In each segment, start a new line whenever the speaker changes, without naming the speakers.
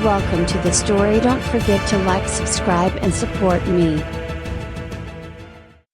Welcome to the story. Don't forget to like, subscribe and support me.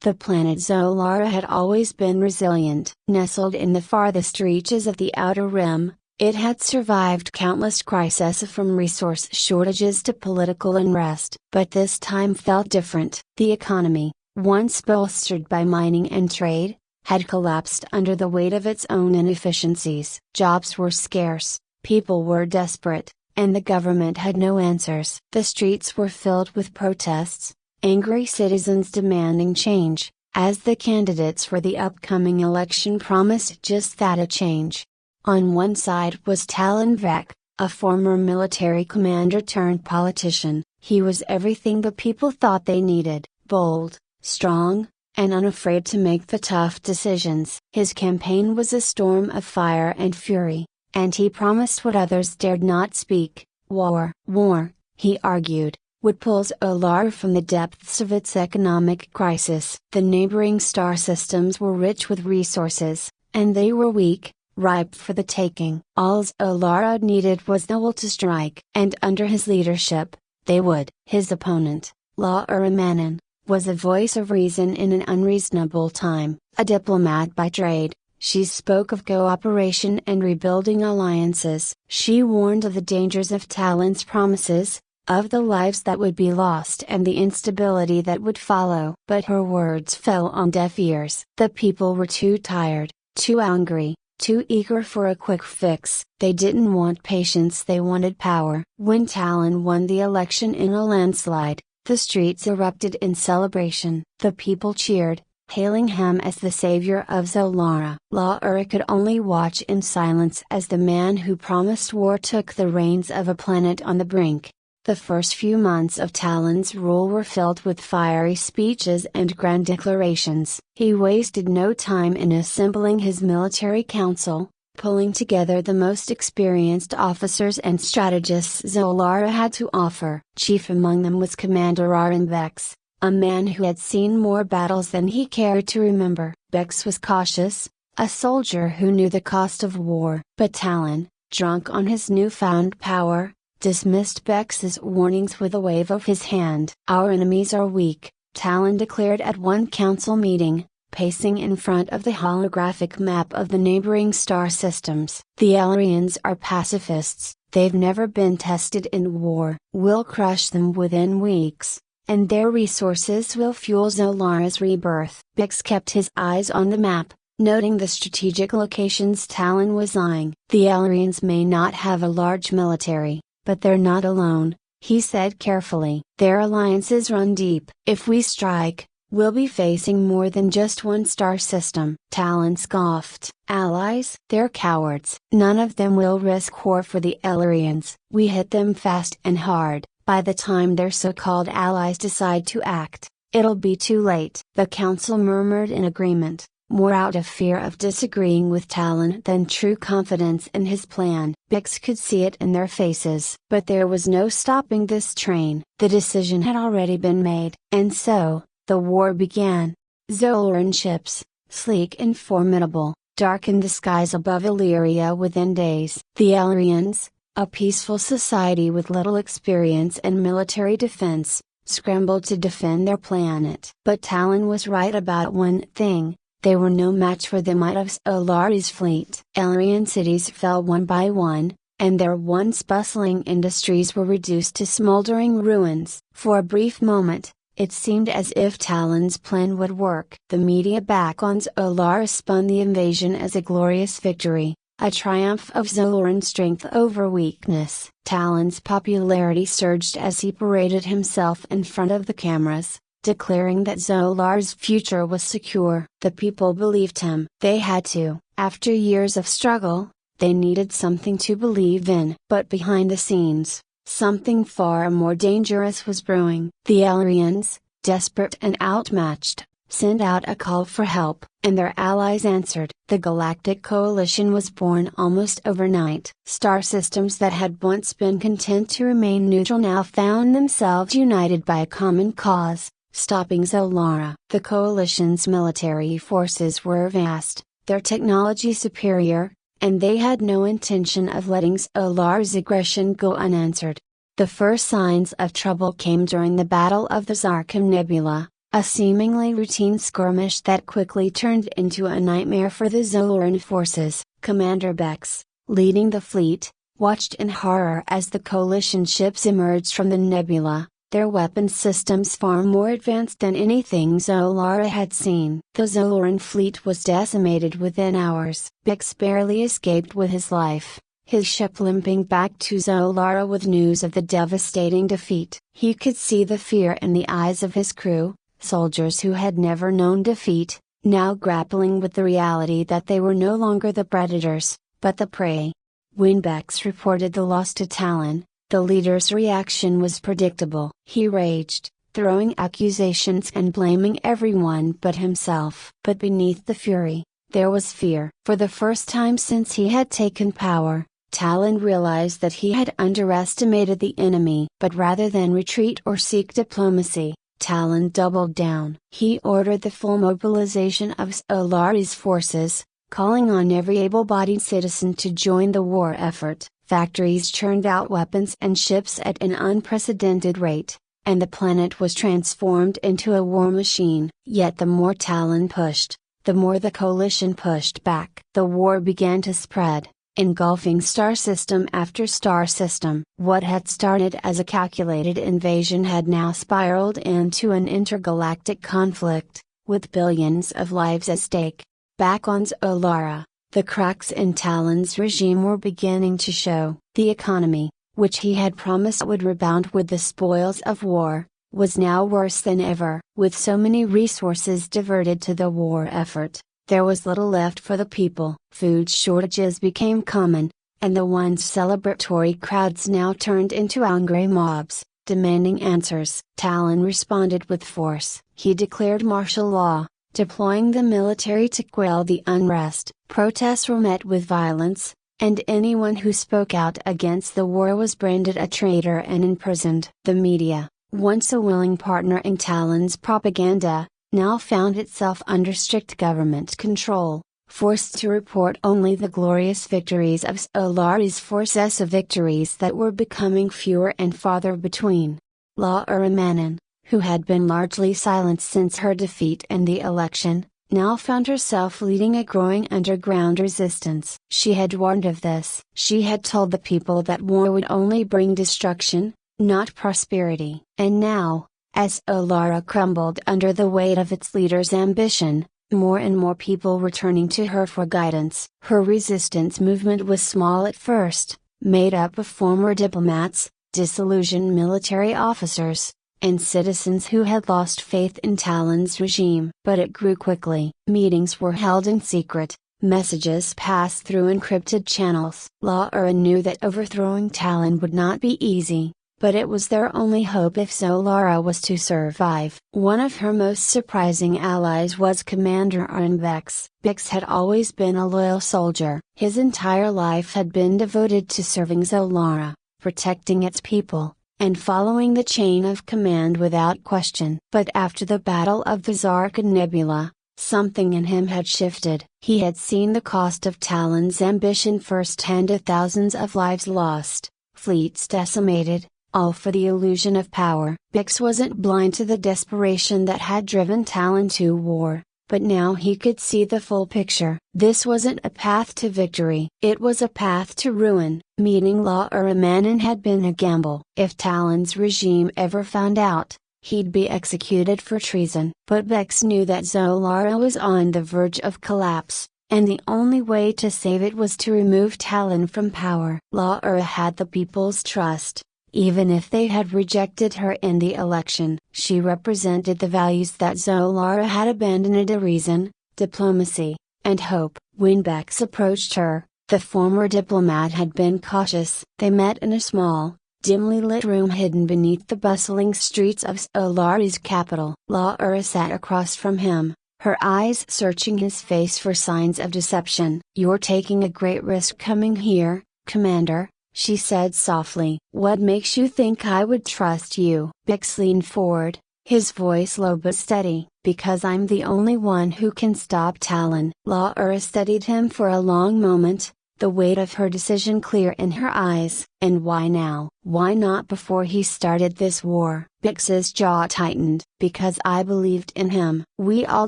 The planet Zolara had always been resilient. Nestled in the farthest reaches of the outer rim, it had survived countless crises from resource shortages to political unrest. But this time felt different. The economy, once bolstered by mining and trade, had collapsed under the weight of its own inefficiencies. Jobs were scarce, people were desperate, and the government had no answers. The streets were filled with protests, angry citizens demanding change, as the candidates for the upcoming election promised just that, a change. On one side was Talon Vek, a former military commander turned politician. He was everything the people thought they needed: bold, strong, and unafraid to make the tough decisions. His campaign was a storm of fire and fury, and he promised what others dared not speak: war. War, he argued, would pull Zolara from the depths of its economic crisis. The neighboring star systems were rich with resources, and they were weak, ripe for the taking. All Zolara needed was the will to strike, and under his leadership, they would. His opponent, La Uramanan, was a voice of reason in an unreasonable time. A diplomat by trade, she spoke of cooperation and rebuilding alliances. She warned of the dangers of Talon's promises, of the lives that would be lost and the instability that would follow. But her words fell on deaf ears. The people were too tired, too angry, too eager for a quick fix. They didn't want patience, they wanted power. When Talon won the election in a landslide, the streets erupted in celebration. The people cheered, hailing him as the savior of Zolara. La Ura could only watch in silence as the man who promised war took the reins of a planet on the brink. The first few months of Talon's rule were filled with fiery speeches and grand declarations. He wasted no time in assembling his military council, pulling together the most experienced officers and strategists Zolara had to offer. Chief among them was Commander Mechs, a man who had seen more battles than he cared to remember. Mechs was cautious, a soldier who knew the cost of war. But Talon, drunk on his newfound power, dismissed Mechs's warnings with a wave of his hand. "Our enemies are weak," Talon declared at one council meeting, pacing in front of the holographic map of the neighboring star systems. "The Elarians are pacifists, they've never been tested in war. We'll crush them within weeks, and their resources will fuel Zolara's rebirth." Mechs kept his eyes on the map, noting the strategic locations Talon was eyeing. "The Elarians may not have a large military, but they're not alone," he said carefully. "Their alliances run deep. If we strike, we'll be facing more than just one star system." Talon scoffed. "Allies? They're cowards. None of them will risk war for the Elarians. We hit them fast and hard. By the time their so-called allies decide to act, it'll be too late." The council murmured in agreement, more out of fear of disagreeing with Talon than true confidence in his plan. Mechs could see it in their faces. But there was no stopping this train. The decision had already been made. And so, the war began. Zolaran ships, sleek and formidable, darkened the skies above Illyria within days. The Elarians, a peaceful society with little experience in military defense, scrambled to defend their planet. But Talon was right about one thing: they were no match for the might of Zolara's fleet. Elarian cities fell one by one, and their once bustling industries were reduced to smoldering ruins. For a brief moment, it seemed as if Talon's plan would work. The media back on Zolara spun the invasion as a glorious victory, a triumph of Zolaran strength over weakness. Talon's popularity surged as he paraded himself in front of the cameras, declaring that Zolara's future was secure. The people believed him. They had to. After years of struggle, they needed something to believe in. But behind the scenes, something far more dangerous was brewing. The Elarians, desperate and outmatched, sent out a call for help, and their allies answered. The Galactic Coalition was born almost overnight. Star systems that had once been content to remain neutral now found themselves united by a common cause: stopping Zolara. The coalition's military forces were vast, their technology superior, and they had no intention of letting Zolara's aggression go unanswered. The first signs of trouble came during the Battle of the Zarkam Nebula, a seemingly routine skirmish that quickly turned into a nightmare for the Zoloran forces. Commander Mechs, leading the fleet, watched in horror as the coalition ships emerged from the nebula, their weapon systems far more advanced than anything Zolara had seen. The Zoloran fleet was decimated within hours. Mechs barely escaped with his life, his ship limping back to Zolara with news of the devastating defeat. He could see the fear in the eyes of his crew, soldiers who had never known defeat, now grappling with the reality that they were no longer the predators, but the prey. When Mechs reported the loss to Talon, the leader's reaction was predictable. He raged, throwing accusations and blaming everyone but himself. But beneath the fury, there was fear. For the first time since he had taken power, Talon realized that he had underestimated the enemy. But rather than retreat or seek diplomacy, Talon doubled down. He ordered the full mobilization of Solari's forces, calling on every able-bodied citizen to join the war effort. Factories churned out weapons and ships at an unprecedented rate, and the planet was transformed into a war machine. Yet the more Talon pushed, the more the coalition pushed back. The war began to spread, engulfing star system after star system. What had started as a calculated invasion had now spiraled into an intergalactic conflict, with billions of lives at stake. Back on Zolara, the cracks in Talon's regime were beginning to show. The economy, which he had promised would rebound with the spoils of war, was now worse than ever. With so many resources diverted to the war effort, there was little left for the people. Food shortages became common, and the once celebratory crowds now turned into angry mobs, demanding answers. Talon responded with force. He declared martial law, deploying the military to quell the unrest. Protests were met with violence, and anyone who spoke out against the war was branded a traitor and imprisoned. The media, once a willing partner in Talon's propaganda, now found itself under strict government control, forced to report only the glorious victories of Solari's forces, victories that were becoming fewer and farther between. Laura Manon, who had been largely silent since her defeat in the election, now found herself leading a growing underground resistance. She had warned of this. She had told the people that war would only bring destruction, not prosperity. And now, as Solara crumbled under the weight of its leader's ambition, more and more people were turning to her for guidance. Her resistance movement was small at first, made up of former diplomats, disillusioned military officers, and citizens who had lost faith in Talon's regime. But it grew quickly. Meetings were held in secret, messages passed through encrypted channels. Laura knew that overthrowing Talon would not be easy, but it was their only hope if Solara was to survive. One of her most surprising allies was Commander Mechs. Mechs had always been a loyal soldier. His entire life had been devoted to serving Zolara, protecting its people, and following the chain of command without question. But after the Battle of the Zarkon Nebula, something in him had shifted. He had seen the cost of Talon's ambition firsthand: thousands of lives lost, fleets decimated, all for the illusion of power. Mechs wasn't blind to the desperation that had driven Talon to war, but now he could see the full picture. This wasn't a path to victory. It was a path to ruin. Meeting Laura Manon had been a gamble. If Talon's regime ever found out, he'd be executed for treason. But Mechs knew that Zolara was on the verge of collapse, and the only way to save it was to remove Talon from power. Laura had the people's trust. Even if they had rejected her in the election, she represented the values that Zolara had abandoned: reason, diplomacy, and hope. When Mechs approached her, the former diplomat had been cautious. They met in a small, dimly lit room hidden beneath the bustling streets of Solari's capital. Laura sat across from him, her eyes searching his face for signs of deception. "You're taking a great risk coming here, Commander," she said softly. "What makes you think I would trust you?" Mechs leaned forward, his voice low but steady. "Because I'm the only one who can stop Talon." Laura studied him for a long moment, the weight of her decision clear in her eyes. And why now? Why not before he started this war? Bix's jaw tightened. Because I believed in him. We all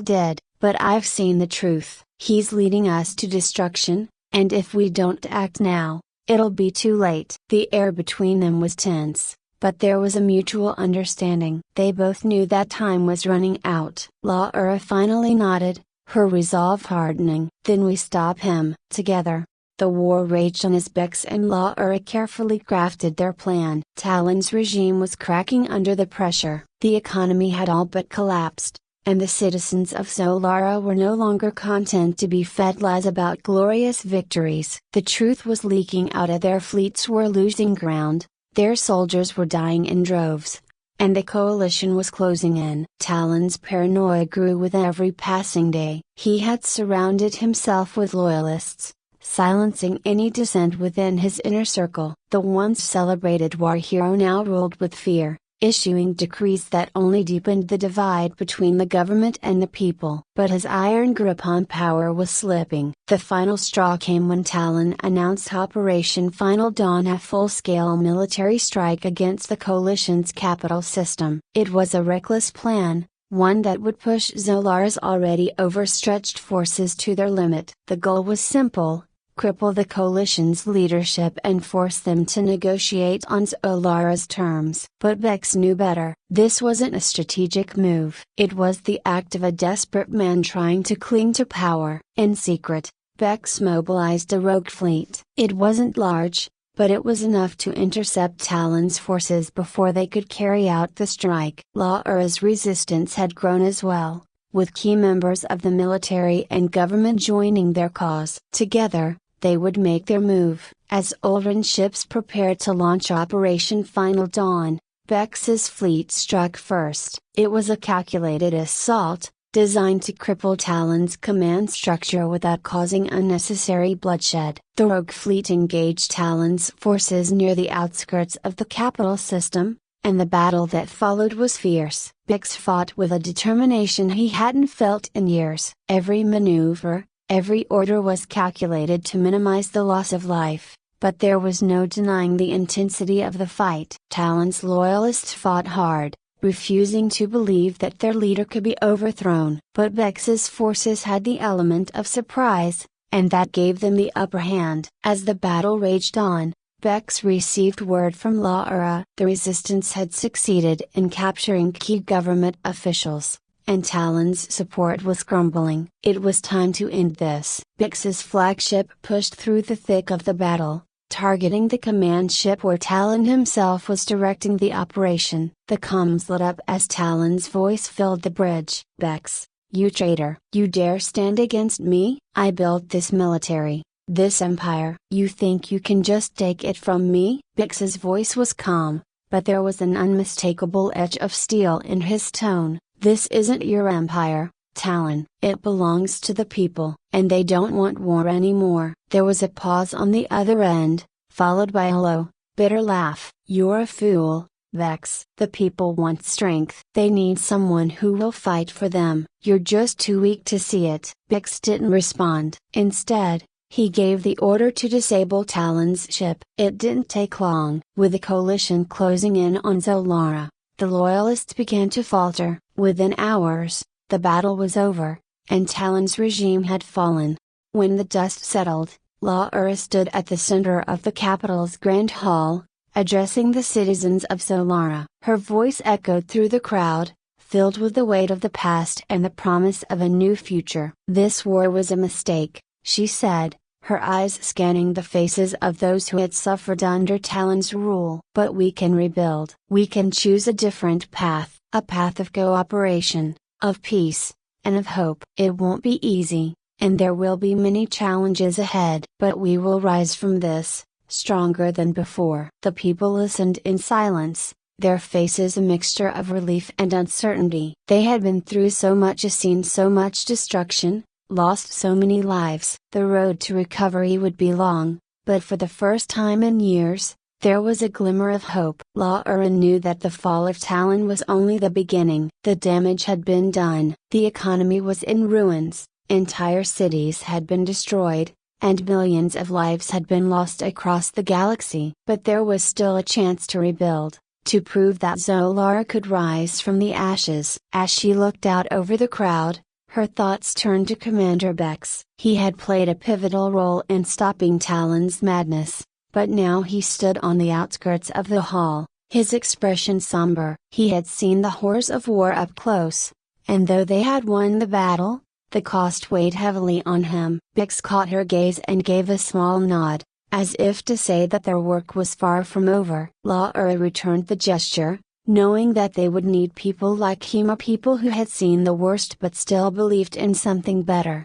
did, but I've seen the truth. He's leading us to destruction, and if we don't act now, it'll be too late. The air between them was tense, but there was a mutual understanding. They both knew that time was running out. Laura finally nodded, her resolve hardening. Then we stop him. Together. The war raged on as Bex and Laura carefully crafted their plan. Talon's regime was cracking under the pressure. The economy had all but collapsed, and the citizens of Solara were no longer content to be fed lies about glorious victories. The truth was leaking out. Their fleets were losing ground, their soldiers were dying in droves, and the coalition was closing in. Talon's paranoia grew with every passing day. He had surrounded himself with loyalists, silencing any dissent within his inner circle. The once celebrated war hero now ruled with fear, issuing decrees that only deepened the divide between the government and the people. But his iron grip on power was slipping. The final straw came when Talon announced Operation Final Dawn, a full-scale military strike against the coalition's capital system. It was a reckless plan, one that would push Zolara's already overstretched forces to their limit. The goal was simple: cripple the coalition's leadership and force them to negotiate on Zolara's terms. But Bex knew better. This wasn't a strategic move. It was the act of a desperate man trying to cling to power. In secret, Bex mobilized a rogue fleet. It wasn't large, but it was enough to intercept Talon's forces before they could carry out the strike. Laura's resistance had grown as well, with key members of the military and government joining their cause. Together, they would make their move. As Ulran ships prepared to launch Operation Final Dawn, Bex's fleet struck first. It was a calculated assault, designed to cripple Talon's command structure without causing unnecessary bloodshed. The rogue fleet engaged Talon's forces near the outskirts of the capital system, and the battle that followed was fierce. Bex fought with a determination he hadn't felt in years. Every maneuver, every order was calculated to minimize the loss of life, but there was no denying the intensity of the fight. Talon's loyalists fought hard, refusing to believe that their leader could be overthrown. But Bex's forces had the element of surprise, and that gave them the upper hand. As the battle raged on, Bex received word from Laura. The resistance had succeeded in capturing key government officials, and Talon's support was crumbling. It was time to end this. Bex's flagship pushed through the thick of the battle, targeting the command ship where Talon himself was directing the operation. The comms lit up as Talon's voice filled the bridge. "Bex, you traitor! You dare stand against me? I built this military, this empire. You think you can just take it from me?" Bex's voice was calm, but there was an unmistakable edge of steel in his tone. "This isn't your empire, Talon. It belongs to the people, and they don't want war anymore." There was a pause on the other end, followed by a low, bitter laugh. "You're a fool, Bex. The people want strength. They need someone who will fight for them. You're just too weak to see it." Bex didn't respond. Instead, he gave the order to disable Talon's ship. It didn't take long. With the coalition closing in on Zolara, the loyalists began to falter. Within hours, the battle was over, and Talon's regime had fallen. When the dust settled, Laura stood at the center of the capital's grand hall, addressing the citizens of Zolara. Her voice echoed through the crowd, filled with the weight of the past and the promise of a new future. "This war was a mistake," she said, her eyes scanning the faces of those who had suffered under Talon's rule. "But we can rebuild. We can choose a different path, a path of cooperation, of peace, and of hope. It won't be easy, and there will be many challenges ahead. But we will rise from this, stronger than before." The people listened in silence, their faces a mixture of relief and uncertainty. They had been through so much, seen so much destruction, lost so many lives. The road to recovery would be long, but for the first time in years, there was a glimmer of hope. Laura knew that the fall of Talon was only the beginning. The damage had been done. The economy was in ruins, entire cities had been destroyed, and millions of lives had been lost across the galaxy. But there was still a chance to rebuild, to prove that Zolara could rise from the ashes. As she looked out over the crowd, her thoughts turned to Commander Bex. He had played a pivotal role in stopping Talon's madness, but now he stood on the outskirts of the hall, his expression somber. He had seen the horrors of war up close, and though they had won the battle, the cost weighed heavily on him. Bex caught her gaze and gave a small nod, as if to say that their work was far from over. Laura returned the gesture, knowing that they would need people like Hema, people who had seen the worst but still believed in something better.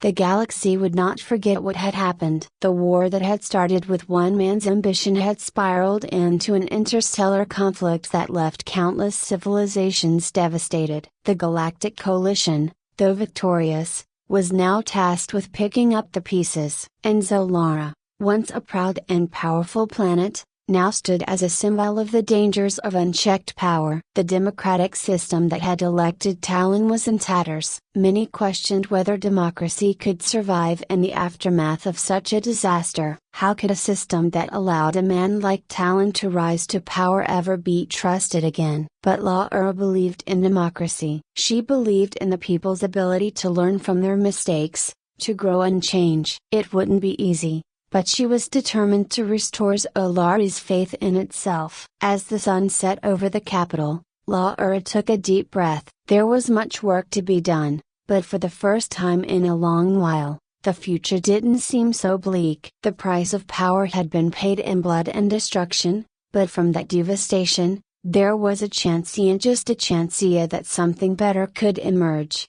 The galaxy would not forget what had happened. The war that had started with one man's ambition had spiraled into an interstellar conflict that left countless civilizations devastated. The Galactic Coalition, though victorious, was now tasked with picking up the pieces. And Zolara, once a proud and powerful planet, now stood as a symbol of the dangers of unchecked power. The democratic system that had elected Talon was in tatters. Many questioned whether democracy could survive in the aftermath of such a disaster. How could a system that allowed a man like Talon to rise to power ever be trusted again? But Laura believed in democracy. She believed in the people's ability to learn from their mistakes, to grow and change. It wouldn't be easy, but she was determined to restore Zolari's faith in itself. As the sun set over the capital, Laura took a deep breath. There was much work to be done, but for the first time in a long while, the future didn't seem so bleak. The price of power had been paid in blood and destruction, but from that devastation, there was a chance, and just a chance, that something better could emerge.